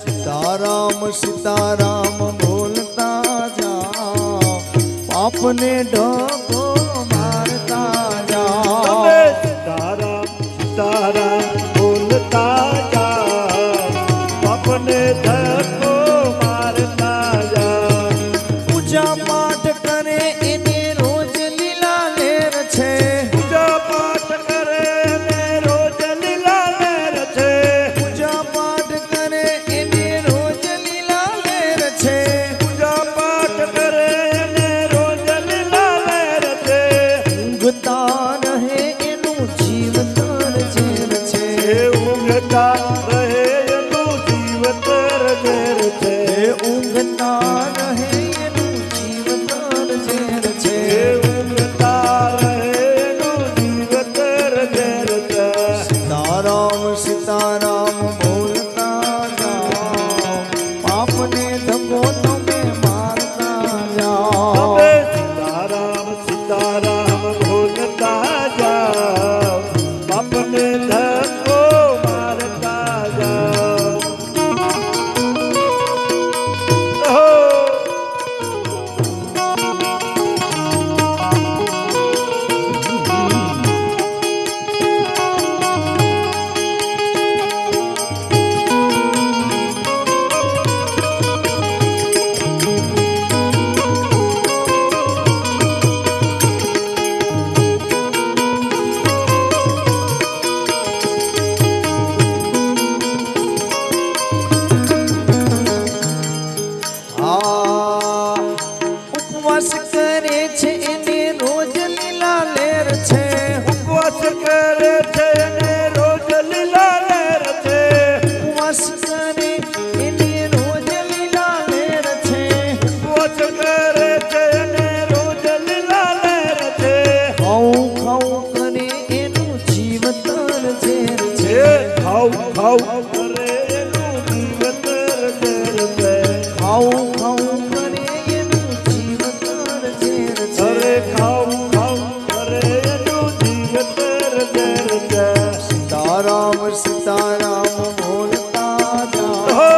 સીતારામ સીતારામ બોલતા જાઓ, પાપને ઢકો મારતા જાઓ. સીતારામ સીતારામ બોલતા જાઓ, પાપને ધક્કો મારતા જાઓ. પૂજા પાઠ કરે એને રોજ લીલા લેર છે. પૂજા પાઠ કરે ને રોજ લીલા લેર છે. પૂજા પાઠ કરે એને રોજ લીલા લેર છે. પૂજા પાઠ કરે ને રોજ લીલા લેર છે. ઊંઘતા રહે એનું જીવતર ઝેર છે. ઊંઘતા રહે એનું જીવતર ઝેર છે. ઊંઘતા રહે એનું જીવતર ઝેર છે. ઊંઘતા રહે એનું જીવતર ઝેર છે. સીતારામ સીતારામ બોલતા જાઓ, પાપને ધક્કો તમે મારતા જાઓ. સીતારામ સીતારામ બોલતા જાઓ, બાપને ધક્કો મારતા જાઓ. ઉપવાસ કરે છે એને રોજ લીલા લેર છે. ઉપવાસ કરે છે ને રોજ લીલા લેર છે. ઉપવાસ કરે એને રોજ લીલા લેર છે. ઉપવાસ કરે છે ને રોજ લીલા લેર છે. ખાવું ખાવું કરે એનું જીવતર ઝેર છે. ખાવ ખાવ કરે એનું જીવતર ઝેર છે. ખાવું ખાવું કરે એનું જીવતર ઝેર છે. અરે ખાવ ખાવ કરે એનું જીવતર ઝેર છે. સીતારામ સીતારામ બોલતા જાઓ, હો!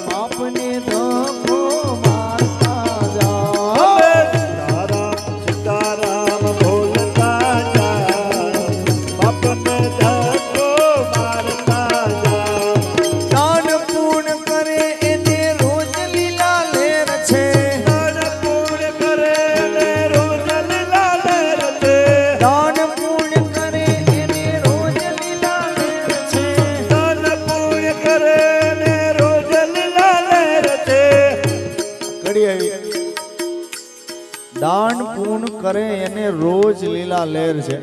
પાપને ધક્કો મારતા જાઓ. સીતારામ સીતારામ બોલતા જાઓ, બાપને ધક્કો મારતા જાઓ. દાન પૂર્ણ કરે એને રોજ લીલા લેર છે. દાન પૂર્ણ કરે ને રોજ લીલા લેર છે. દાન પૂર્ણ કરે એને રોજ લીલા લેર છે. દાન પૂર્ણ કરે ને રોજ લીલા લેર છે. ઘડી આવી. દાન પૂર્ણ કરે એને રોજ લીલા લેર છે.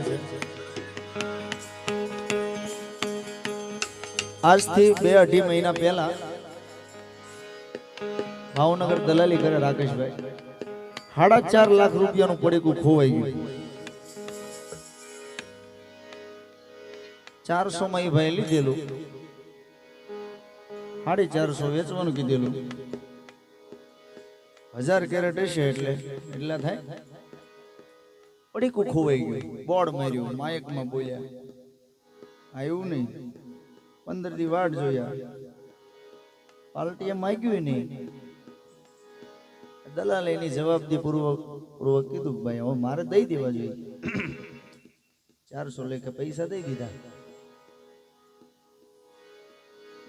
આજથી 2-2.5 મહિના પહેલા ભાવનગર દલાલી કરે રાકેશભાઈ 4.5 લાખ રૂપિયાનું પડીકું ખોવાઈ ગયું. 400 માં એ ભાઈ લીધેલું, 450 વેચવાનું કીધેલું. 1000 કેરેટ હશે એટલે એટલા થાય. પડીકું ખોવાઈ ગયું, બોર્ડ માર્યું, માયકમાં બોલ્યા. આવ્યું નહીં, 15 દી વાટ જોયા, પાર્ટીએ માગ્યું નહીં. દલાલ એની જવાબદી પૂર્વક કીધું કે ભાઈ હવે મારે દઈ દેવા જોઈએ. 400 લેખે પૈસા દઈ દીધા.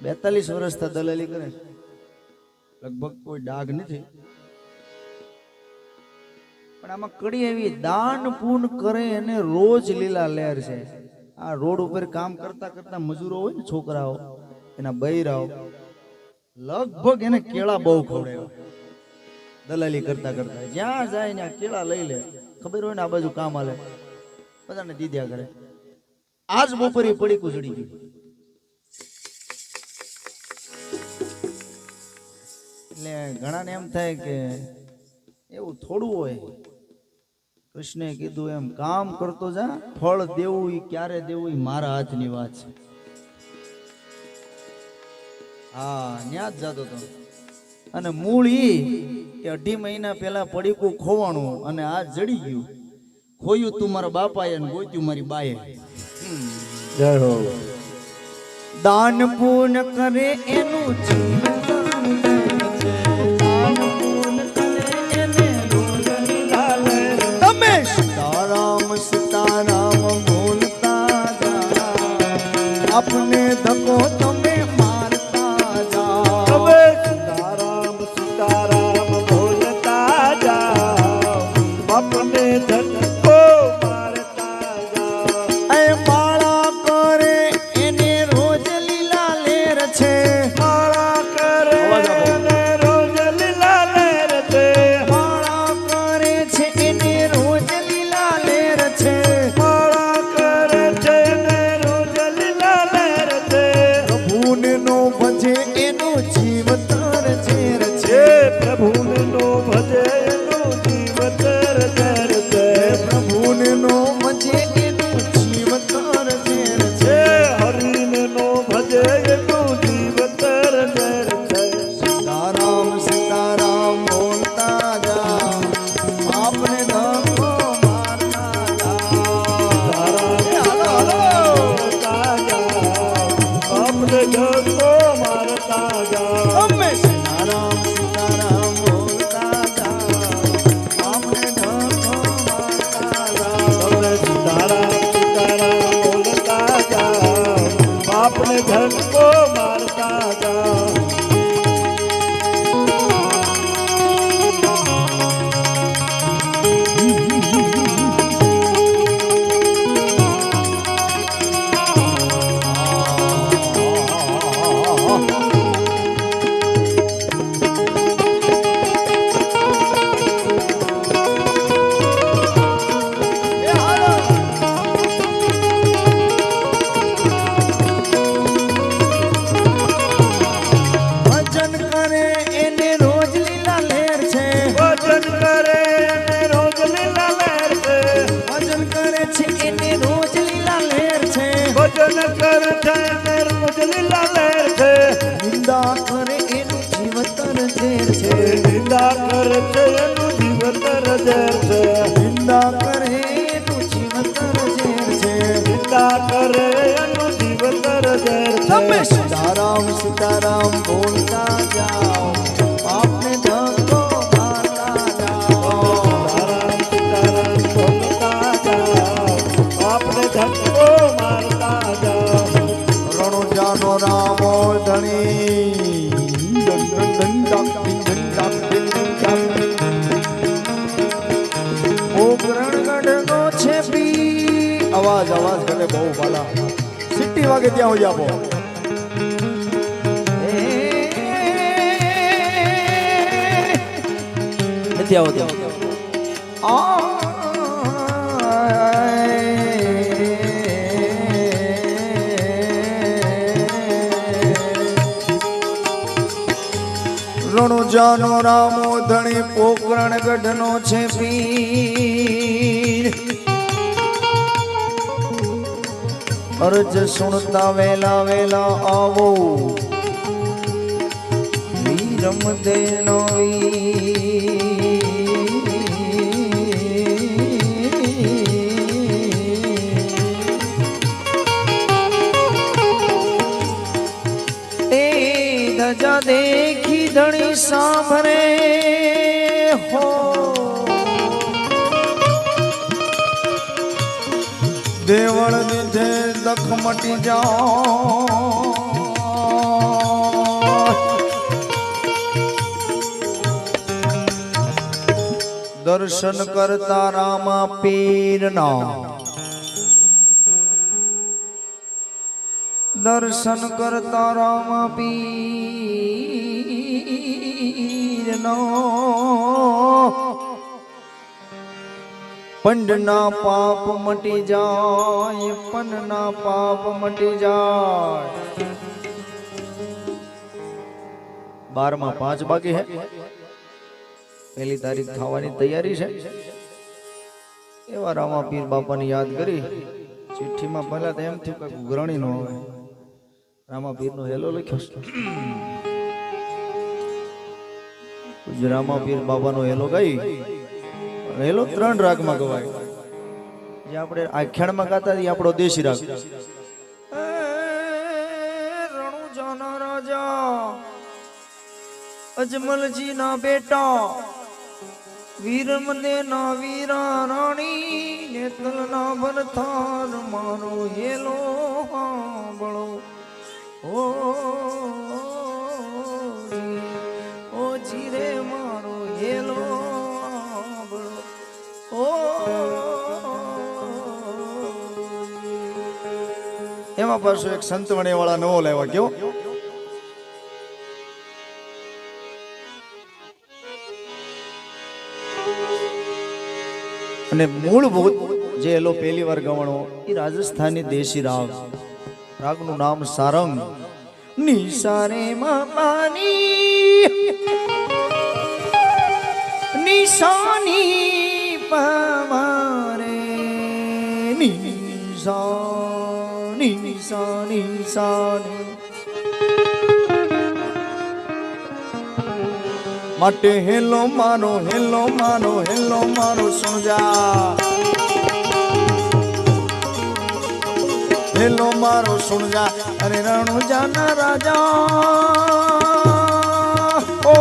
42 વર્ષથી દલાલી કરે, લગભગ કોઈ ડાઘ નથી. પણ આમાં કડી એવી દાન પૂર્ણ કરે એને રોજ લીલા લહેર છે. આ રોડ ઉપર કામ કરતા કરતા મજૂરો હોય ને, છોકરાઓ એના બૈરાઓ, લગભગ એને કેળા બહુ ખવડાવ્યા. દલાલી કરતા કરતા જ્યાં જાય ને કેળા લઈ લે. ખબર હોય ને આ બાજુ કામ હાલે, બધાને દીધ્યા કરે. આજ બપોરે પડી કુચડી ગયું. એટલે ઘણાને એમ થાય કે એવું થોડું હોય. કૃષ્ણે કીધું એમ કામ કરતો જા, ફળ દેવું ઈ ક્યારે દેવું ઈ મારા હાથની વાત છે. હા, ન્યા જ જતો હતો. અને મૂળ ઈ કે 2.5 મહિના પહેલા પડીકું ખોવાણું અને આ જડી ગયું. ખોયું તું મારા બાપાએ અને ગોત્યું મારી બાએ. જય હો. દાન પૂર્ણ કરે એનું જીવન એનું જીવતર ઝેર છે. હે પ્રભુને નો ભજે એનું જીવન ઝેર છે. પ્રભુને નો ભજે એનું જીવતર ઝેર છે. હે હરિને નો ભજે એનું જીવન ઝેર છે. સીતારામ સીતારામ બોલતા જાઓ, આપને ધક્કો મારતા જાઓ. હાલો હાલો આપને ધક્કો મારતા જાઓ. અમે સીતારામ સીતારામ બોલતા જાઓ, આપને ધક્કો મારતા જાઓ. તમે સીતારામ સીતારામ બોલતા જાઓ. આપને ધક્કો મારતા જાઓ. એ હાલો. ભજન કરે એને રોજ લીલા લહેર છે. ભજન કરે અને રોજ લીલા લહેર છે. ભજન કરે છે એને રોજ લીલા લહેર છે. ભજન કરે છે અને રોજ લીલા લહેર છે. નિંદા કરે એનું જીવતર ઝેર છે. નિંદા કરે છે એનું જીવન ઝેર છે. નિંદા કરે એનું જીવતર ઝેર છે. નિંદા કરે એનું જીવન ઝેર તમે છે. સીતારામ સીતારામ બોલતા જાઓ, આપને ધક્કો મારતા જાઓ. સીતારામ સીતારામ બોલતા જાઓ. આપને ધક્કો મારતા જાઓ. રણુજાનો રામો ધણી દન દન દન ડાક ડિન દન ડાક ડિન દન ડાક. ઓ ગ્રણગઢનો છે પી. અવાજ અવાજ કરે બહુ વાલા. સિટી વાગે ત્યાં હોય આપો. નથી આવતો. રણુજાનો રામો ધણી પોકરણ ગઢનો છે પીર. અરજ સુણતા વેલા વેલા આવો, વીરમ દેનો ધજા દેખી ધણી સાંભળે હો. દેવળ દીધે દખ મટી જાઓ. દર્શન કરતા રામા પીરના, દર્શન કરતા રામા પીરનો પંડના પાપ મટી જાય, પનના પાપ મટી જાય. 12 માં 5 બાકી હે. પહેલી તારીખ થવાની તૈયારી છે. એવા રામા પીર બાપાની યાદ કરી. ચિઠ્ઠીમાં પહેલા તો એમ થયું કે ઉઘરાણી નો આવે. રામા પીરનો હેલો લખ્યો છે. રામા પીર બાબાનો હેલો ગાઈ. હેલો 3 રાગમાં ગવાય. જે આપણે આખ્યાનમાં ગાતા એ આપણો દેશી રાગ. રણુજાના રાજા અજમલજી ના બેટા, વીરમદે ના વીરા રાણી, નેતલ ના ભરથાર મારો હેલો સાંભળો. ઓ જીરે મારો હેલો સાંભળો. એમાં પાછો એક સંતવણી વાળા નવો લાવ્યા. કેવો? અને મૂળભૂત જે એલો પહેલી વાર ગવણો એ રાજસ્થાની દેશી રાગ. રાગનું નામ સારંગ. નિસારે માની નિશાની પમારે નિશાની નિશાની નિશાની માટે હેલો મારો સુન જા હેલો મારો સુન જા અરે રણુજાના રાજા ઓ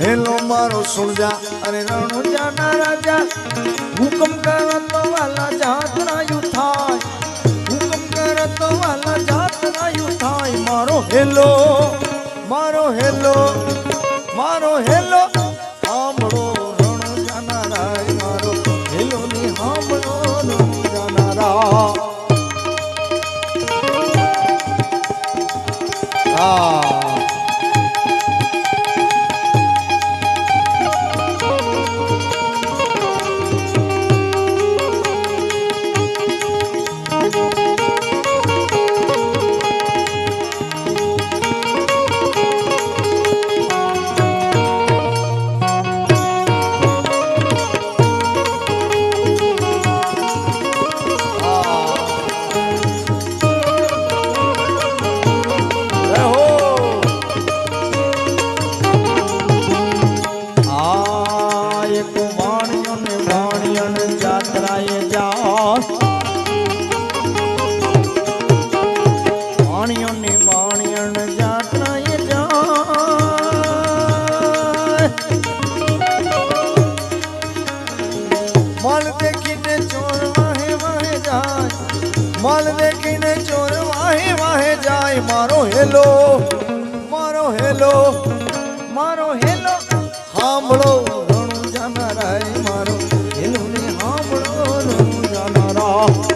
હેલો મારો સુન જા અરે રણુજાના રાજા હુકમ કરો તો વાલા જાતરાયું થાય હુકમ કરો તો વાલા જાતરાયું થાય મારો હેલો મારો હેલો સાંભળો રણુજાના રાય મારો હેલો ની સાંભળો રણુજાના રા માલ દેખીને ચોર વાહે વાહે જાય મારો હેલો સાંભળો રણુજાના રાય મારો હેલો ને સાંભળો રણુજાના રા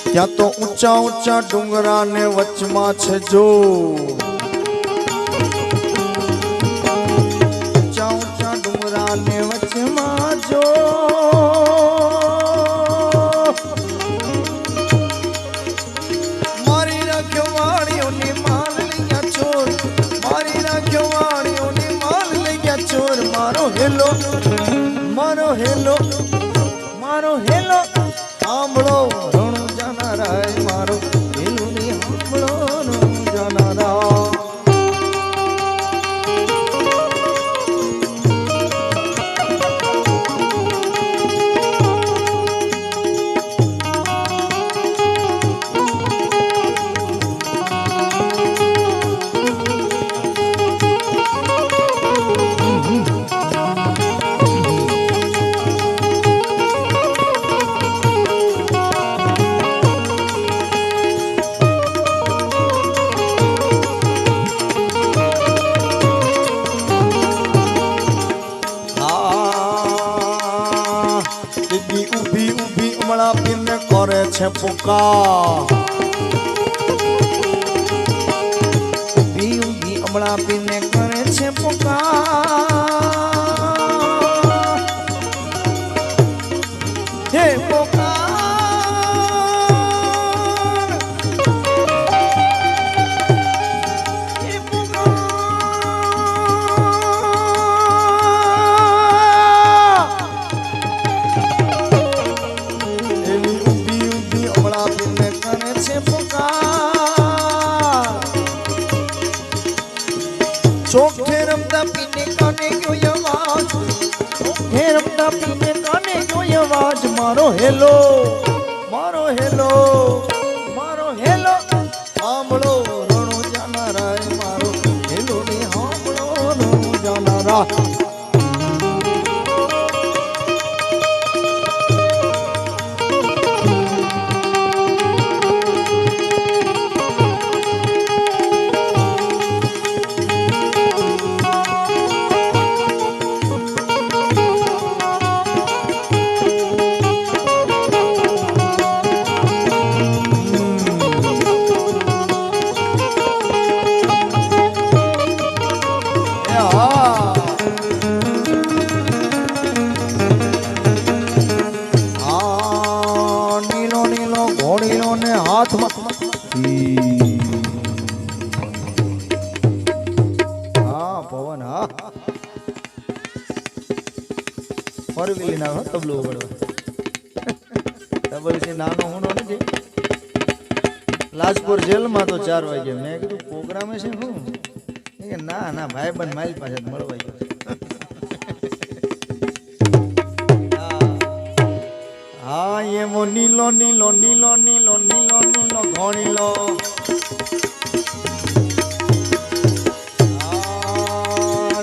ત્યાં તો ઊંચા ઊંચા ડુંગરા ને વચમાં છે જો ઊંચા ઊંચા ડુંગરા ને વચમાં જો મારી રાખ્યો વાળીઓની માલ લઈ ગયા ચોર મારી રાખ્યો વાળીઓની માલ લઈ ગયા ચોર મારો હેલો સાંભળો રણુજાના રાય મારો હેલો ની સાંભળો રણુજાના રા કરે છે પુકાર ઊભી ઊભી અમળા પીને કરે છે પુકાર હે પુકાર હે પુકાર ચોખે રમતા પીને કાને ગયો આવાજ ચોખે રમતા પીને અવાજ મારો હેલો, મારો હેલો, મારો હેલો સાંભળો રણો જાનારાય, મારો હેલો ને સાંભળો રણો જાનારા. હા પવન હા ફરવી ના તબલો વગાડવા તબલ છે નાનો હુંનો નથી. લાજપુર જેલમાં તો 4 વાગે મેં કીધું પ્રોગ્રામે છે શું કે ના ના ભાઈબંધ મારી પાસે મળવા ગયો. હા એમો નીલો નીલો નીલો નીલો નીલો નીલો ઘણીલો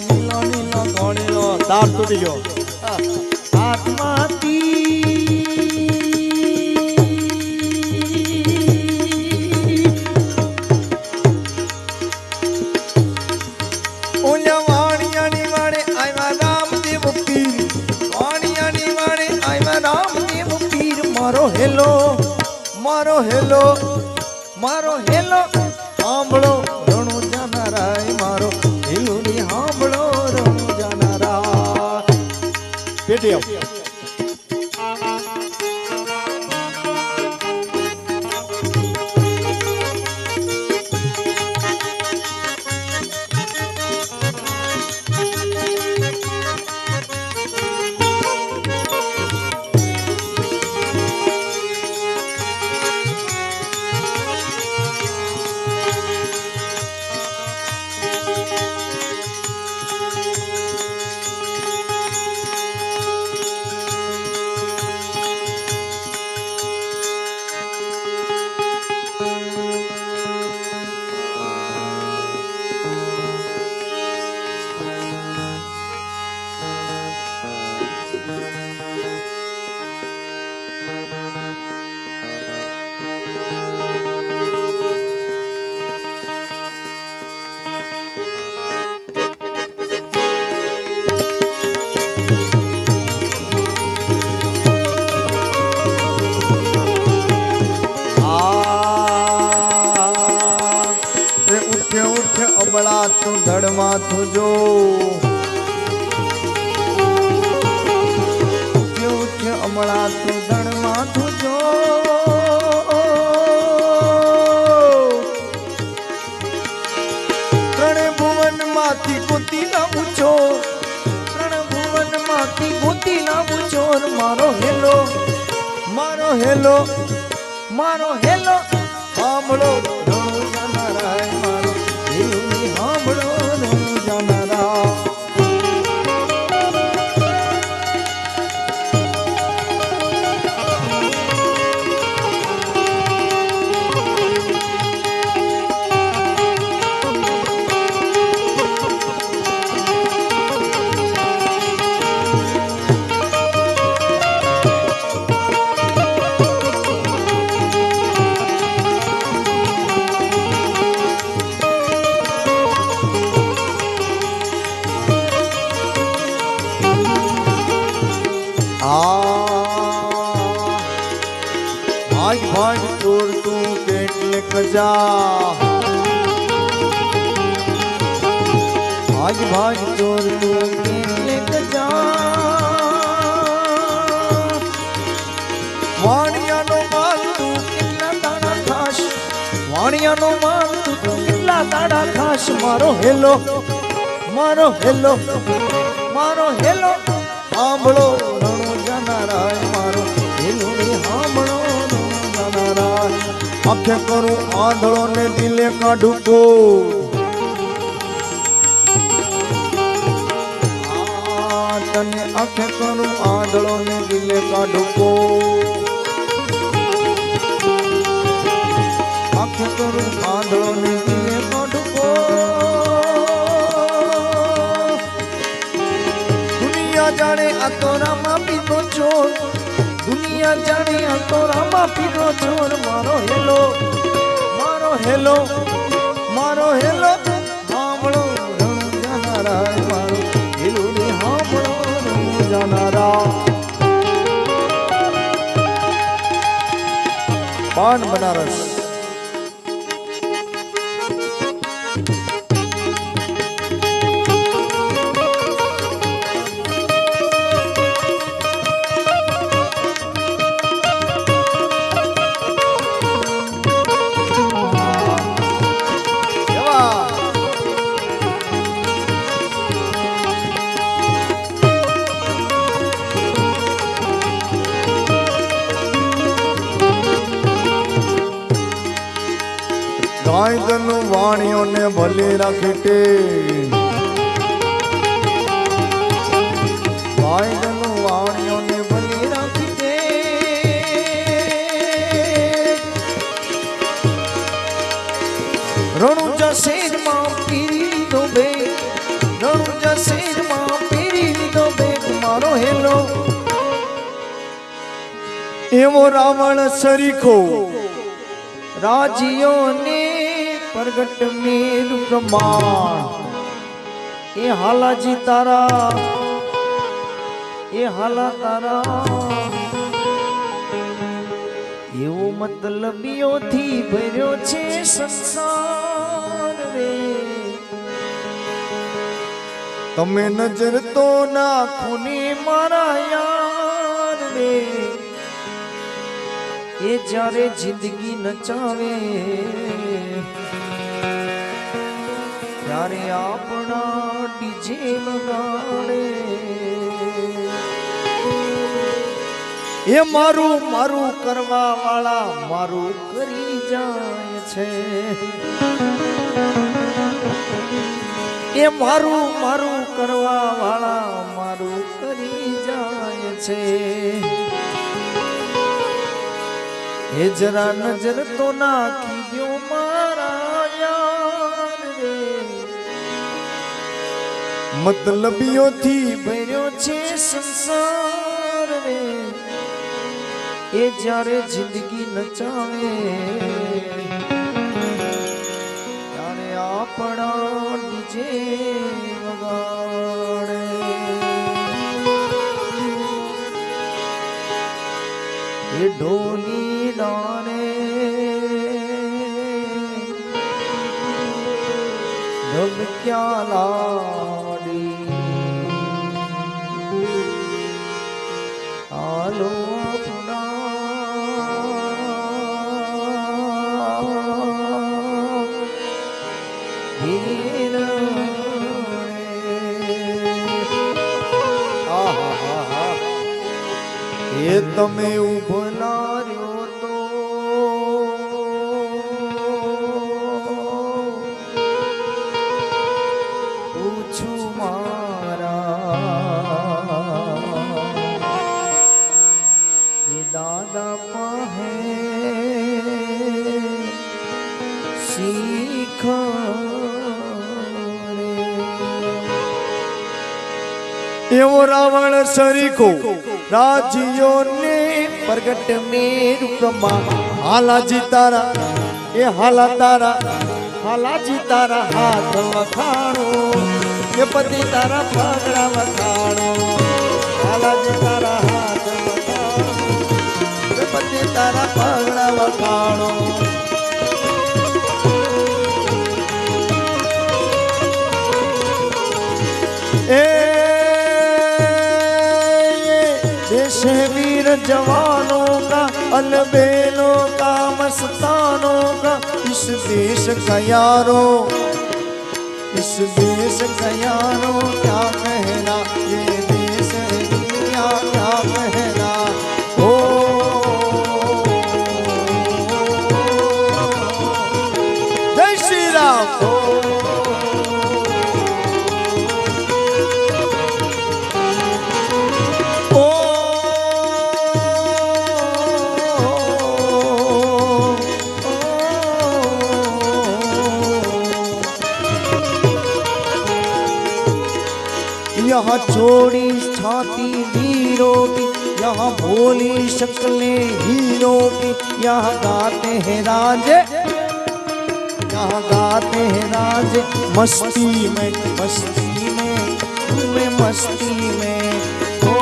નીલો નીલો ઘણીલો તાર તૂટી ગયો હાથમાંથી ઓલા વાણિયાની વાડે આવ્યા રામદેવ પીર, વાણિયાની વાડે આવ્યા રામદેવ પીર. મારો હેલો, મારો હેલો, મારો હેલો સાંભળો રણો જાનારાય, મારો હેલો ની સાંભળો રણો જાનારા. પેટી આવ અબળા તું ધડમાં તું જો અમળા તું ધડમાં તું જો ત્રણે ભુવન માંથી ગોતી ના પૂછો, ત્રણે ભુવન માંથી ગોતી ના પૂછો. મારો હેલો, મારો હેલો, મારો હેલો સાંભળો રણો જાનારાય, મારો હેલો ની સાંભળો રણો જાનારા. ભાગ ભાગ ચોર તું કેટલે કજા, ભાગ ભાગ ચોર તું કેટલે કજા. વાણિયાનો માલ તું કેટલા દાડા ખાશ, વાણિયાનો માલ તું કેટલા દાડા ખાશ. મારો હેલો, મારો હેલો, મારો હેલો સાંભળો રણો જાનારાય, મારો હેલો ની સાંભળો રણો જાનારાય. આંખે કરું આંધળો ને દિલે કાઢું કો, તને આંખે કરું આંધળો ને દિલે પીલે કાઢુકો આંખ કરું આંધળો ને પીલે કાઢુકો દુનિયા જાણે આ તો રામા પીનો ચોર દુનિયા જાણે આ તો રામા પીનો ચોર મારો હેલો મારો હેલો મારો હેલો હાંભળો રણ જાનારા મારો હેલો ને હાંભળો રણ જાનારા પાન બનારસ ગાયનું વાણીઓને ભલે રાખે તે ગાયનું વાણીઓને ભલે રાખે તે રણુજા શેરમાં પીરી લીધો બે રણુજા શેરમાં પીરી લીધો બે મારો હેલો એવો રાવણ સરીખો રાજીઓને પ્રગટ મેરુ પ્રમાણ એ હાલાજી તારા એ હાલા તારા એવો મતલબીઓથી ભર્યો છે સંસાર રે તમે નજર તો નાખો ને મારા યાર રે એ જ્યારે જિંદગી નચાવે ત્યારે આપણા ડીજે લગાડે એ મારું મારું કરવા વાળા મારું કરી જાય છે એ મારું મારું કરવા વાળા મારું કરી જાય છે એ જરા નજર તો નાખી દો મારા યાર રે મતલબીઓથી ભર્યો છે સંસાર રે એ જ્યારે જિંદગી નચાવે ત્યારે આપણા ડીજે વગાડે એ ઢોલી ડાને ઢબક્યા લાડી આલો એ તમે ઉભનાર્યો તો પૂછું મારા એ દાદા પાહે શીખ એવો રાવણ સરીખો રાજીઓને પ્રગટ મેરુ પ્રમાણ હાલાજી તારા એ હાલા તારા હાલાજી તારા હાથ વખાણો એ પતિ તારા પગડા વખાણો હાલાજી તારા હાથ વખાણો એ પતિ તારા પગડા વખાણો એ वीर जवानों का अलबेलों का मस्तानों का इस देश का यारों क्या कहना ये देश है दुनिया क्या कहना हो जय श्री राम यहाँ छोड़ी छाती वीरों की, यहाँ भोली शक्लें हीरों की, यहाँ गाते हैं राजे, यहाँ गाते हैं राजे मस्ती में, तुम्हें मस्ती में। ओ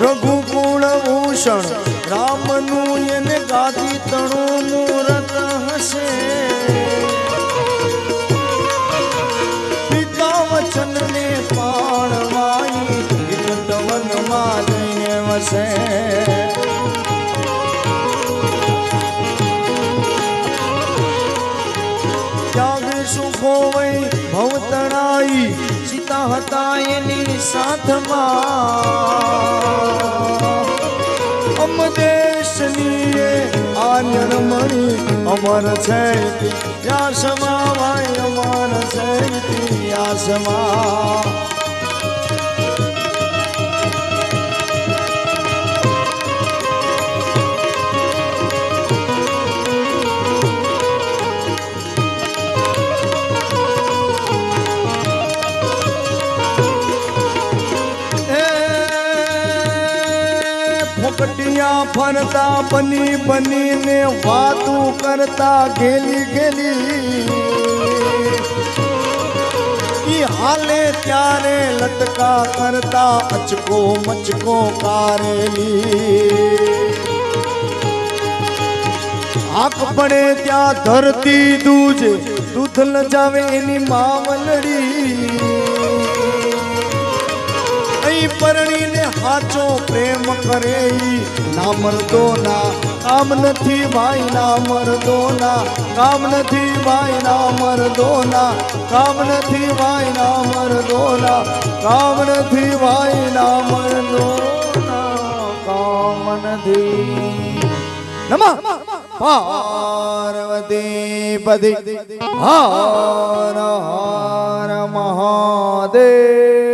રઘુકુળભૂષણ રામનું એને ગાદી તણું મૂરત હશે, પિતા વચનને પાળવાઈ વનમાં જઈને વસે। ત્યાગ સુખો વઈ ભવતણાઈ, સીતા હતા એની સાથમાં। અમ દેશની એ આન્યરમણી અમર છે ઇતિહાસમાં, ભાઈ અમર છે ઇતિહાસમાં। ફોકટિયા ફરતા બની બનીને વાતું કરતા ગેલી ગેલી, ઈ હાલે ત્યારે લટકા કરતા અચકો મચકો કારેલી। આંખ પડે ત્યાં ધરતી દૂજે, દૂધ લજાવે એની માવલડી। પરણીને હાચો પ્રેમ કરે ના મર્દોના કામ નથી ભાઈ, ના મર્દોના કામ નથી ભાઈ, ના મર્દોના કામ નથી ભાઈ, ના મર્દોના કામ નથી ભાઈ, ના મર્દોના કામ નથી। નમઃ પાર્વતી પતિ હર હર મહાદેવ।